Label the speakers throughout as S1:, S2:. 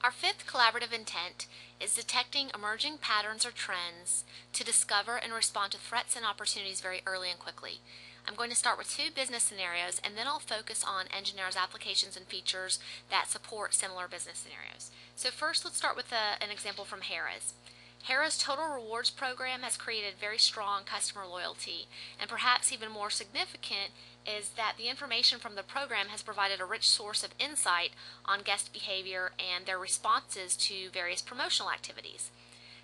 S1: Our fifth collaborative intent is detecting emerging patterns or trends to discover and respond to threats and opportunities very early and quickly. I'm going to start with two business scenarios, and then I'll focus on engineers' applications and features that support similar business scenarios. So first, let's start with an example from Harrah's. Harrah's Total Rewards program has created very strong customer loyalty, and perhaps even more significant is that the information from the program has provided a rich source of insight on guest behavior and their responses to various promotional activities.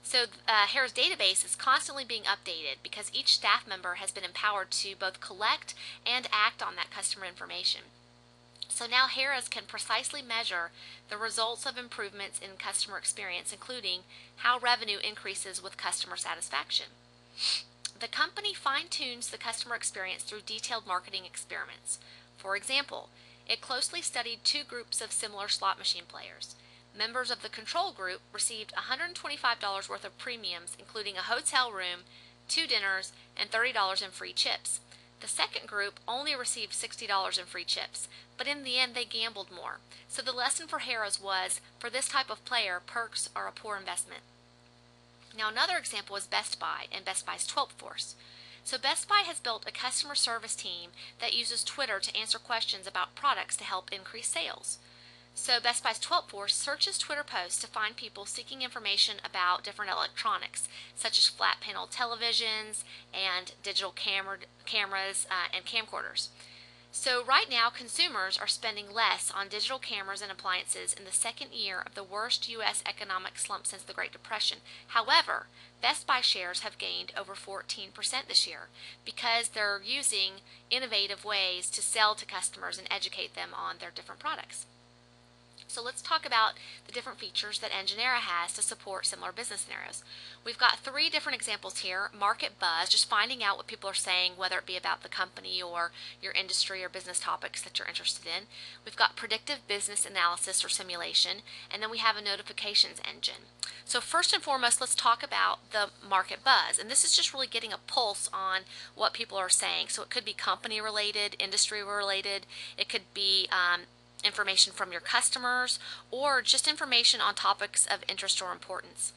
S1: So Harrah's database is constantly being updated because each staff member has been empowered to both collect and act on that customer information. So now Harrah's can precisely measure the results of improvements in customer experience, including how revenue increases with customer satisfaction. The company fine-tunes the customer experience through detailed marketing experiments. For example, it closely studied two groups of similar slot machine players. Members of the control group received $125 worth of premiums, including a hotel room, 2 dinners, and $30 in free chips. The second group only received $60 in free chips, but in the end they gambled more. So the lesson for Harrah's was, for this type of player, perks are a poor investment. Now another example is Best Buy and Best Buy's 12th Force. So Best Buy has built a customer service team that uses Twitter to answer questions about products to help increase sales. So Best Buy's 12th Force searches Twitter posts to find people seeking information about different electronics, such as flat panel televisions and digital cameras and camcorders. So right now, consumers are spending less on digital cameras and appliances in the second year of the worst U.S. economic slump since the Great Depression. However, Best Buy shares have gained over 14% this year because they're using innovative ways to sell to customers and educate them on their different products. So let's talk about the different features that Engineera has to support similar business scenarios. We've got three different examples here. Market buzz, just finding out what people are saying, whether it be about the company or your industry or business topics that you're interested in. We've got predictive business analysis or simulation, and then we have a notifications engine. So first and foremost, let's talk about the market buzz, and this is just really getting a pulse on what people are saying. So it could be company related, industry related, it could be information from your customers, or just information on topics of interest or importance.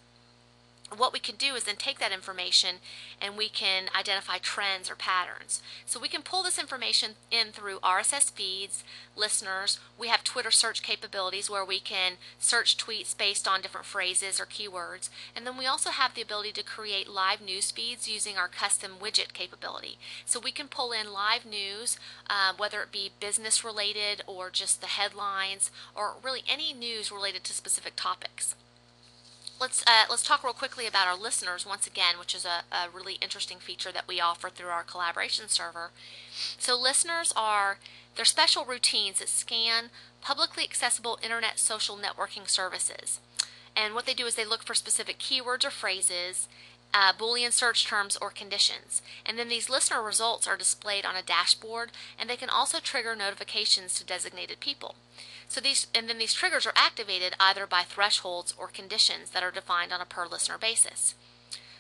S1: What we can do is then take that information and we can identify trends or patterns. So we can pull this information in through RSS feeds, listeners. We have Twitter search capabilities where we can search tweets based on different phrases or keywords. And then we also have the ability to create live news feeds using our custom widget capability. So we can pull in live news, whether it be business related or just the headlines or really any news related to specific topics. Let's talk real quickly about our listeners once again, which is a really interesting feature that we offer through our collaboration server. So listeners they're special routines that scan publicly accessible internet social networking services. And what they do is they look for specific keywords or phrases, Boolean search terms or conditions. And then these listener results are displayed on a dashboard, and they can also trigger notifications to designated people. So these triggers are activated either by thresholds or conditions that are defined on a per listener basis.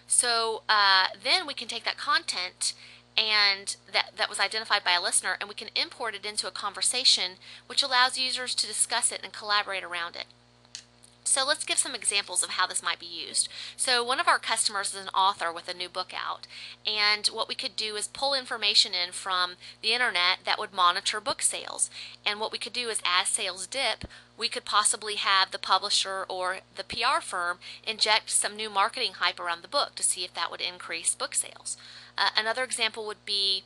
S1: So then we can take that content and that was identified by a listener, and we can import it into a conversation, which allows users to discuss it and collaborate around it. So let's give some examples of how this might be used. So one of our customers is an author with a new book out, and what we could do is pull information in from the internet that would monitor book sales. And what we could do is, as sales dip, we could possibly have the publisher or the PR firm inject some new marketing hype around the book to see if that would increase book sales. Another example would be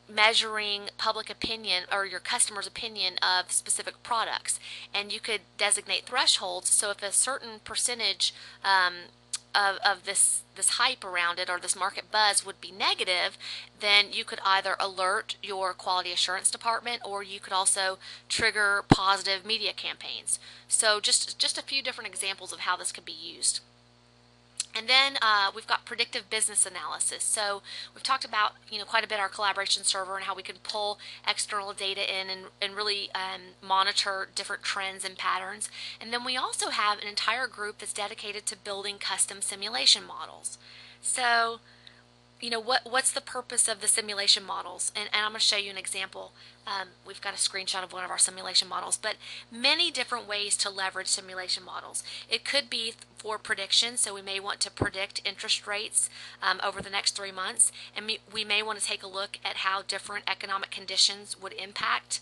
S1: measuring public opinion or your customer's opinion of specific products, and you could designate thresholds. So if a certain percentage of this hype around it or this market buzz would be negative, then you could either alert your quality assurance department, or you could also trigger positive media campaigns. So just a few different examples of how this could be used. And then we've got predictive business analysis. So we've talked about quite a bit our collaboration server and how we can pull external data in and really monitor different trends and patterns. And then we also have an entire group that's dedicated to building custom simulation models. So what's the purpose of the simulation models? And I'm going to show you an example. We've got a screenshot of one of our simulation models, but many different ways to leverage simulation models. It could be for prediction, so we may want to predict interest rates over the next 3 months, and we may want to take a look at how different economic conditions would impact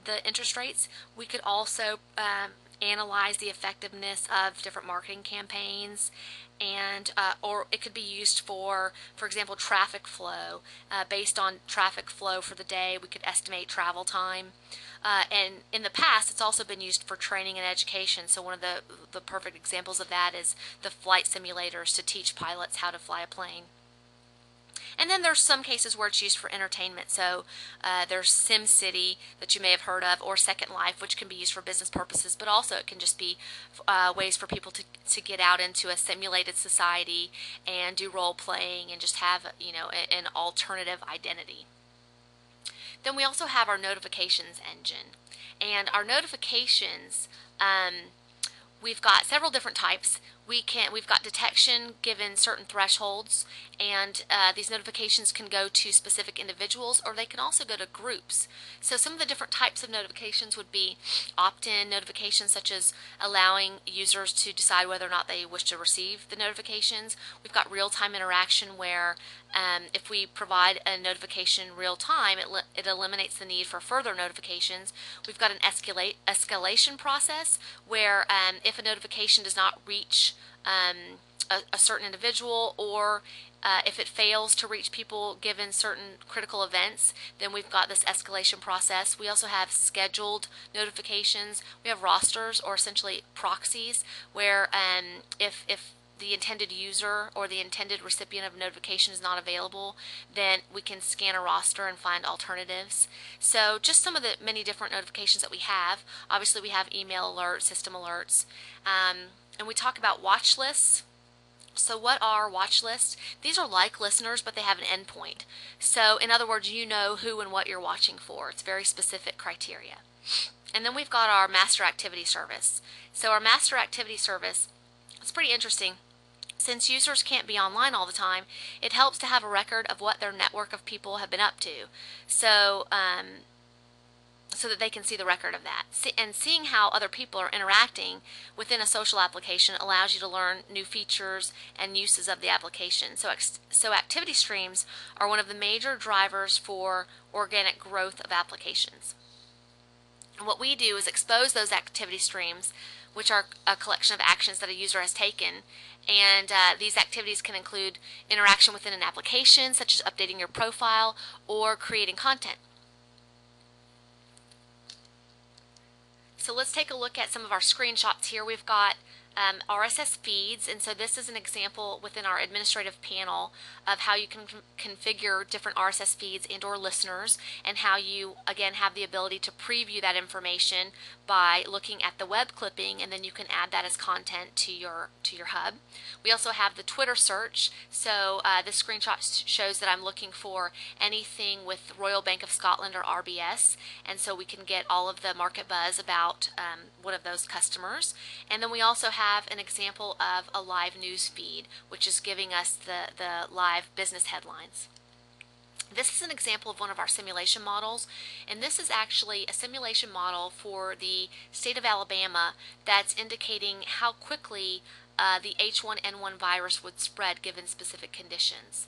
S1: the interest rates. We could also analyze the effectiveness of different marketing campaigns, and or it could be used for example, traffic flow. Based on traffic flow for the day, we could estimate travel time. And in the past, it's also been used for training and education. So one of the perfect examples of that is the flight simulators to teach pilots how to fly a plane. And then there's some cases where it's used for entertainment. So there's SimCity that you may have heard of, or Second Life, which can be used for business purposes, but also it can just be ways for people to get out into a simulated society and do role playing and just have an alternative identity. Then we also have our notifications engine, and our notifications, we've got several different types. We've got detection given certain thresholds, and these notifications can go to specific individuals, or they can also go to groups. So some of the different types of notifications would be opt-in notifications, such as allowing users to decide whether or not they wish to receive the notifications. We've got real-time interaction, where if we provide a notification real time, it eliminates the need for further notifications. We've got an escalation process, where if a notification does not reach a certain individual, or if it fails to reach people given certain critical events, then we've got this escalation process. We also have scheduled notifications. We have rosters, or essentially proxies, where if the intended user or the intended recipient of a notification is not available, then we can scan a roster and find alternatives. So just some of the many different notifications that we have. Obviously we have email alerts, system alerts, and we talk about watch lists. So what are watch lists? These are like listeners, but they have an endpoint. So in other words, you know who and what you're watching for. It's very specific criteria. And then we've got our master activity service. So our master activity service, it's pretty interesting. Since users can't be online all the time, it helps to have a record of what their network of people have been up to. So so that they can see the record of that. And seeing how other people are interacting within a social application allows you to learn new features and uses of the application. So activity streams are one of the major drivers for organic growth of applications. And what we do is expose those activity streams, which are a collection of actions that a user has taken. And these activities can include interaction within an application, such as updating your profile or creating content. So let's take a look at some of our screenshots here. We've got RSS feeds, and so this is an example within our administrative panel of how you can configure different RSS feeds and or listeners, and how you again have the ability to preview that information by looking at the web clipping, and then you can add that as content to your hub. We also have the Twitter search. So this screenshot shows that I'm looking for anything with Royal Bank of Scotland or RBS, and so we can get all of the market buzz about one of those customers. And then we also have an example of a live news feed, which is giving us the live business headlines. This is an example of one of our simulation models, and this is actually a simulation model for the state of Alabama that's indicating how quickly the H1N1 virus would spread given specific conditions.